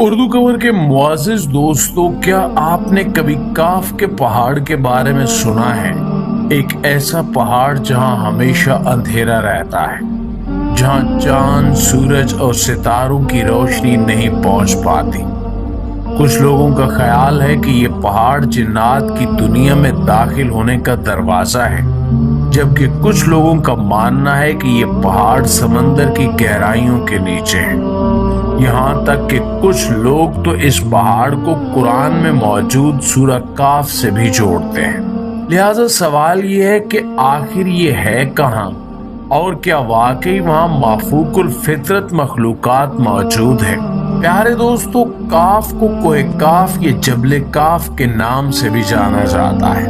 اردو کور کے معزز دوستوں، کیا آپ نے کبھی کاف کے پہاڑ کے بارے میں سنا ہے؟ ایک ایسا پہاڑ جہاں ہمیشہ اندھیرا رہتا ہے، جہاں چاند، سورج اور ستاروں کی روشنی نہیں پہنچ پاتی۔ کچھ لوگوں کا خیال ہے کہ یہ پہاڑ جنات کی دنیا میں داخل ہونے کا دروازہ ہے، جبکہ کچھ لوگوں کا ماننا ہے کہ یہ پہاڑ سمندر کی گہرائیوں کے نیچے ہے۔ یہاں تک کہ کچھ لوگ تو اس پہاڑ کو قرآن میں موجود سورہ کاف سے بھی جوڑتے ہیں۔ لہٰذا سوال یہ ہے کہ آخر یہ ہے کہاں، اور کیا واقعی وہاں مافوق الفطرت مخلوقات موجود ہے؟ پیارے دوستو، کاف کو کوہ کاف یا جبل کاف کے نام سے بھی جانا جاتا ہے۔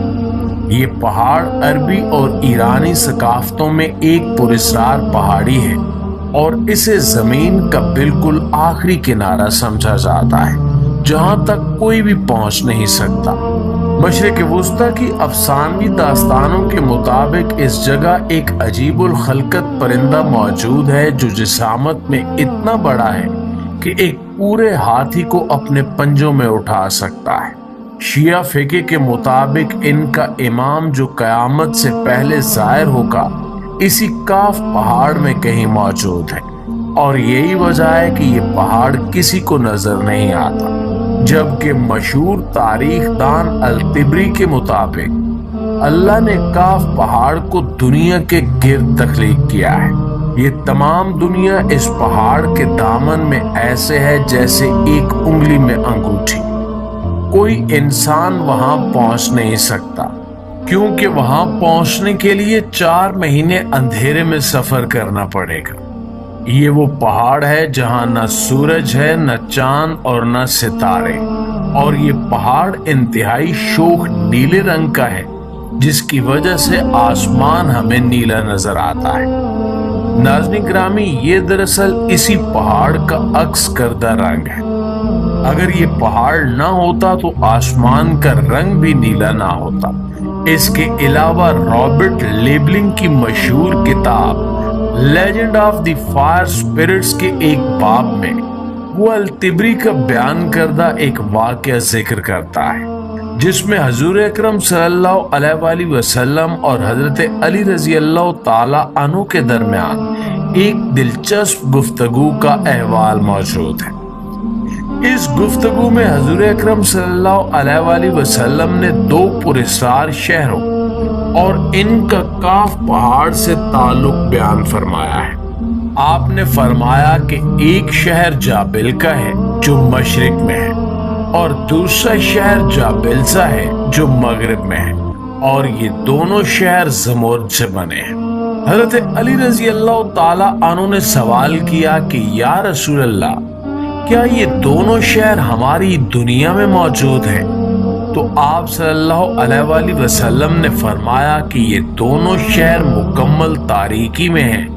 یہ پہاڑ عربی اور ایرانی ثقافتوں میں ایک پراسرار پہاڑی ہے اور اسے زمین کا بالکل آخری کنارہ سمجھا جاتا ہے، جہاں تک کوئی بھی پہنچ نہیں سکتا۔ مشرق وسطیٰ کی افسانوی داستانوں کے مطابق اس جگہ ایک عجیب الخلقت پرندہ موجود ہے جو جسامت میں اتنا بڑا ہے کہ ایک پورے ہاتھی کو اپنے پنجوں میں اٹھا سکتا ہے۔ شیعہ فقہ کے مطابق ان کا امام جو قیامت سے پہلے ظاہر ہوگا اسی کاف پہاڑ میں کہیں موجود ہے، اور یہی وجہ ہے کہ یہ پہاڑ کسی کو نظر نہیں آتا۔ جبکہ مشہور تاریخ دان الطبری کے مطابق اللہ نے کاف پہاڑ کو دنیا کے گرد تخلیق کیا ہے۔ یہ تمام دنیا اس پہاڑ کے دامن میں ایسے ہے جیسے ایک انگلی میں انگوٹھی۔ کوئی انسان وہاں پہنچ نہیں سکتا، کیونکہ وہاں پہنچنے کے لیے 4 مہینے اندھیرے میں سفر کرنا پڑے گا۔ یہ وہ پہاڑ ہے جہاں نہ سورج ہے، نہ چاند اور نہ ستارے، اور یہ پہاڑ انتہائی شوخ نیلے رنگ کا ہے، جس کی وجہ سے آسمان ہمیں نیلا نظر آتا ہے۔ ناظرین گرامی، یہ دراصل اسی پہاڑ کا عکس کردہ رنگ ہے۔ اگر یہ پہاڑ نہ ہوتا تو آسمان کا رنگ بھی نیلا نہ ہوتا۔ اس کے علاوہ رابرٹ لیبلنگ کی مشہور کتاب legend of the fire spirits کے ایک باب میں وہ الطبری کا بیان کردہ ایک واقعہ ذکر کرتا ہے، جس میں حضور اکرم صلی اللہ علیہ وآلہ وسلم اور حضرت علی رضی اللہ تعالی عنہ کے درمیان ایک دلچسپ گفتگو کا احوال موجود ہے۔ اس گفتگو میں حضور اکرم صلی اللہ علیہ وآلہ وسلم نے 2 پراسرار شہروں اور ان کا کاف پہاڑ سے تعلق بیان فرمایا ہے۔ آپ نے فرمایا کہ ایک شہر جابل کا ہے جو مشرق میں ہے، اور دوسرا شہر جابلسا ہے جو مغرب میں ہے، اور یہ دونوں شہر زمرد سے بنے ہیں۔ حضرت علی رضی اللہ تعالی عنہ نے سوال کیا کہ یا رسول اللہ، کیا یہ دونوں شہر ہماری دنیا میں موجود ہیں؟ تو آپ صلی اللہ علیہ وآلہ وسلم نے فرمایا کہ یہ دونوں شہر مکمل تاریکی میں ہیں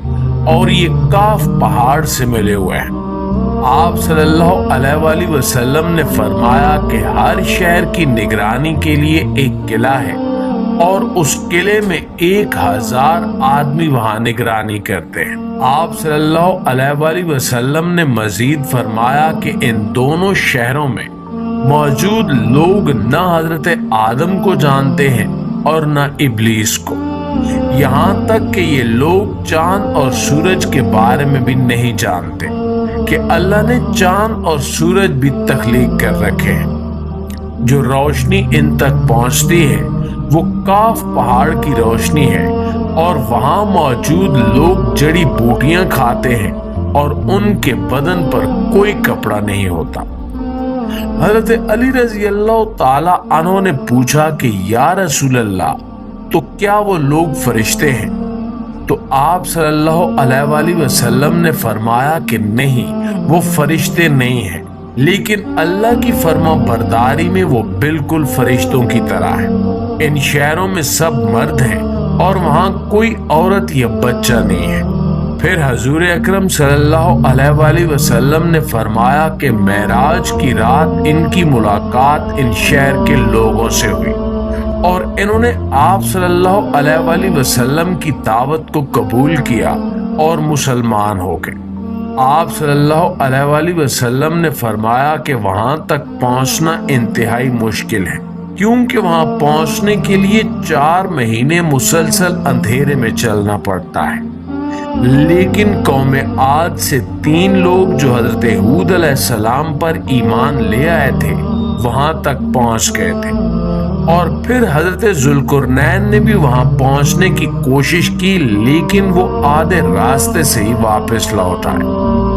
اور یہ کاف پہاڑ سے ملے ہوئے ہیں۔ آپ صلی اللہ علیہ وآلہ وسلم نے فرمایا کہ ہر شہر کی نگرانی کے لیے ایک قلعہ ہے، اور اس قلعے میں 1000 آدمی وہاں نگرانی کرتے ہیں۔ آپ صلی اللہ علیہ وآلہ وسلم نے مزید فرمایا کہ ان دونوں شہروں میں موجود لوگ نہ حضرت آدم کو جانتے ہیں اور نہ ابلیس کو، یہاں تک کہ یہ لوگ چاند اور سورج کے بارے میں بھی نہیں جانتے کہ اللہ نے چاند اور سورج بھی تخلیق کر رکھے ہیں۔ جو روشنی ان تک پہنچتی ہے وہ کاف پہاڑ کی روشنی ہے، اور وہاں موجود لوگ جڑی بوٹیاں کھاتے ہیں اور ان کے بدن پر کوئی کپڑا نہیں ہوتا۔ حضرت علی رضی اللہ تعالی عنہ نے پوچھا کہ یا رسول اللہ، تو کیا وہ لوگ فرشتے ہیں؟ تو آپ صلی اللہ علیہ وآلہ وسلم نے فرمایا کہ نہیں، وہ فرشتے نہیں ہیں، لیکن اللہ کی فرما برداری میں وہ بالکل فرشتوں کی طرح ہیں۔ ان شہروں میں سب مرد ہیں اور وہاں کوئی عورت یا بچہ نہیں ہے۔ پھر حضور اکرم صلی اللہ علیہ وآلہ وسلم نے فرمایا کہ معراج کی رات ان کی ملاقات ان شہر کے لوگوں سے ہوئی، اور انہوں نے آپ صلی اللہ علیہ وآلہ وسلم کی دعوت کو قبول کیا اور مسلمان ہو گئے۔ آپ صلی اللہ علیہ وسلم نے فرمایا کہ وہاں تک پہنچنا انتہائی مشکل ہے، کیونکہ وہاں پہنچنے کے لیے 4 مہینے مسلسل اندھیرے میں چلنا پڑتا ہے۔ لیکن قوم عاد سے 3 لوگ جو حضرت ہود علیہ السلام پر ایمان لے آئے تھے وہاں تک پہنچ گئے تھے، اور پھر حضرت ذوالقرنین نے بھی وہاں پہنچنے کی کوشش کی، لیکن وہ آدھے راستے سے ہی واپس لوٹ آئے۔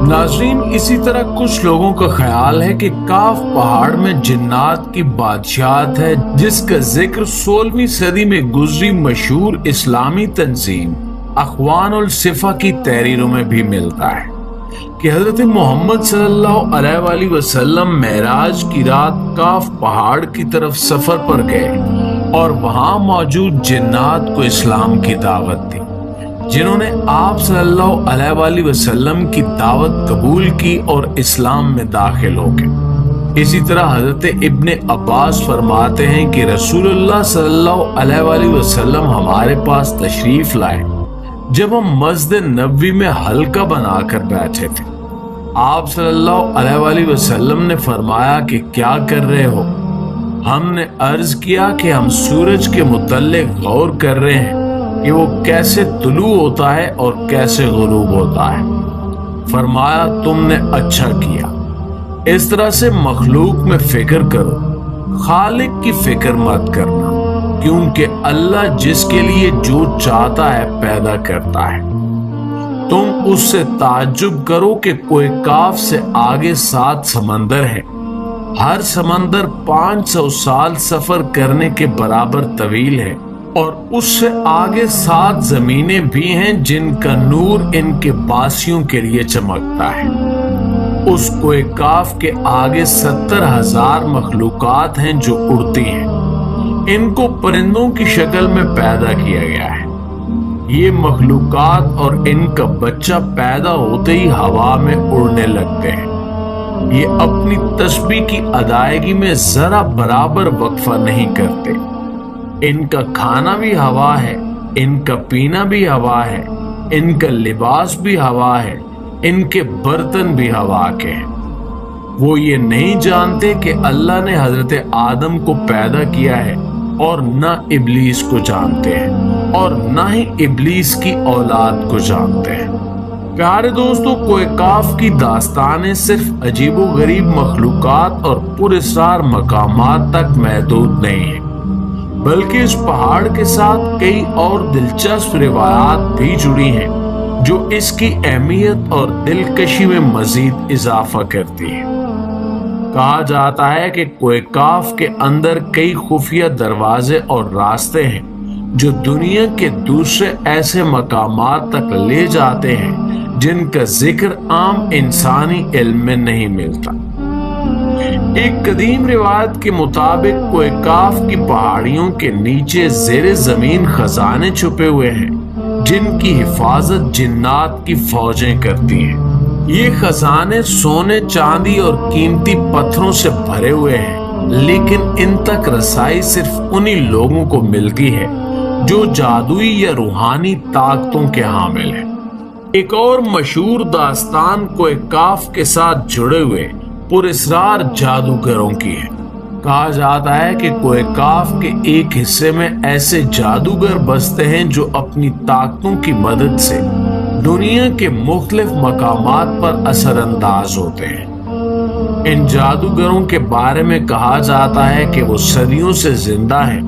ناظرین، اسی طرح کچھ لوگوں کا خیال ہے کہ کاف پہاڑ میں جنات کی بادشاہت ہے، جس کا ذکر 16ویں صدی میں گزری مشہور اسلامی تنظیم اخوان الصفا کی تحریروں میں بھی ملتا ہے کہ حضرت محمد صلی اللہ علیہ وسلم معراج کی رات کاف پہاڑ کی طرف سفر پر گئے اور وہاں موجود جنات کو اسلام کی دعوت دی، جنہوں نے آپ صلی اللہ علیہ وسلم کی دعوت قبول کی اور اسلام میں داخل ہو گئے۔ اسی طرح حضرت ابن عباس فرماتے ہیں کہ رسول اللہ صلی اللہ علیہ وسلم ہمارے پاس تشریف لائے جب ہم مسجد نبوی میں حلقہ بنا کر بیٹھے تھے۔ آپ صلی اللہ علیہ وسلم نے فرمایا کہ کیا کر رہے ہو؟ ہم نے عرض کیا کہ ہم سورج کے متعلق غور کر رہے ہیں کہ وہ کیسے طلوع ہوتا ہے اور کیسے غروب ہوتا ہے۔ فرمایا تم نے اچھا کیا، اس طرح سے مخلوق میں فکر کرو، خالق کی فکر مت کرنا، کیونکہ اللہ جس کے لیے جو چاہتا ہے پیدا کرتا ہے۔ تم اس سے تعجب کرو کہ کوئی کاف سے آگے 7 سمندر ہے، ہر سمندر 500 سال سفر کرنے کے برابر طویل ہے، اور اس سے آگے 7 زمینیں بھی ہیں جن کا نور ان کے باسیوں کے لیے چمکتا ہے۔ اس کوئی کاف کے آگے 70,000 مخلوقات ہیں جو اڑتی ہیں، ان کو پرندوں کی شکل میں پیدا کیا گیا ہے۔ یہ مخلوقات اور ان کا بچہ پیدا ہوتے ہی ہوا میں اڑنے لگتے ہیں۔ یہ اپنی تسبیح کی ادائیگی میں ذرا برابر وقفہ نہیں کرتے۔ ان کا کھانا بھی ہوا ہے، ان کا پینا بھی ہوا ہے، ان کا لباس بھی ہوا ہے، ان کے برتن بھی ہوا کے ہیں۔ وہ یہ نہیں جانتے کہ اللہ نے حضرت آدم کو پیدا کیا ہے، اور نہ ابلیس کو جانتے ہیں، اور نہ ہی ابلیس کی اولاد کو جانتے ہیں۔ پیارے دوستو، کوہ کاف کی داستانیں صرف عجیب و غریب مخلوقات اور پراسرار مقامات تک محدود نہیں ہیں، بلکہ اس پہاڑ کے ساتھ کئی اور دلچسپ روایات بھی جڑی ہیں جو اس کی اہمیت اور دلکشی میں مزید اضافہ کرتی ہیں۔ کہا جاتا ہے کہ کوہ کاف کے اندر کئی خفیہ دروازے اور راستے ہیں جو دنیا کے دوسرے ایسے مقامات تک لے جاتے ہیں جن کا ذکر عام انسانی علم میں نہیں ملتا۔ ایک قدیم روایت کے مطابق کوہ کاف کی پہاڑیوں کے نیچے زیر زمین خزانے چھپے ہوئے ہیں جن کی حفاظت جنات کی فوجیں کرتی ہیں۔ یہ خزانے سونے، چاندی اور قیمتی پتھروں سے بھرے ہوئے ہیں، لیکن ان تک رسائی صرف انہی لوگوں کو ملتی ہے جو جادوئی یا روحانی طاقتوں کے حامل ہیں۔ ایک اور مشہور داستان کوہ کاف کے ساتھ جڑے ہوئے پراسرار جادوگروں کی ہے۔ کہا جاتا ہے کہ کوہ کاف کے ایک حصے میں ایسے جادوگر بستے ہیں جو اپنی طاقتوں کی مدد سے دنیا کے مختلف مقامات پر اثر انداز ہوتے ہیں۔ ان جادوگروں کے بارے میں کہا جاتا ہے کہ وہ صدیوں سے زندہ ہیں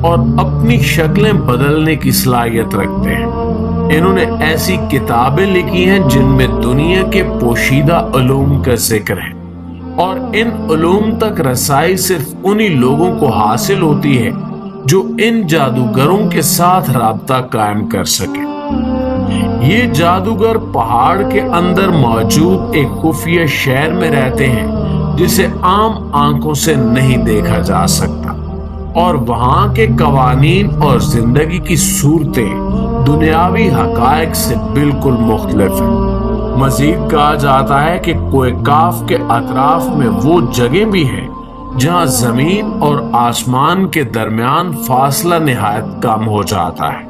اور اپنی شکلیں بدلنے کی صلاحیت رکھتے ہیں۔ انہوں نے ایسی کتابیں لکھی ہیں جن میں دنیا کے پوشیدہ علوم کا ذکر ہے، اور ان علوم تک رسائی صرف انہی لوگوں کو حاصل ہوتی ہے جو ان جادوگروں کے ساتھ رابطہ قائم کر سکے۔ یہ جادوگر پہاڑ کے اندر موجود ایک خفیہ شہر میں رہتے ہیں جسے عام آنکھوں سے نہیں دیکھا جا سکتا، اور وہاں کے قوانین اور زندگی کی صورتیں دنیاوی حقائق سے بالکل مختلف ہیں۔ مزید کہا جاتا ہے کہ کوہ کاف کے اطراف میں وہ جگہ بھی ہیں جہاں زمین اور آسمان کے درمیان فاصلہ نہایت کم ہو جاتا ہے۔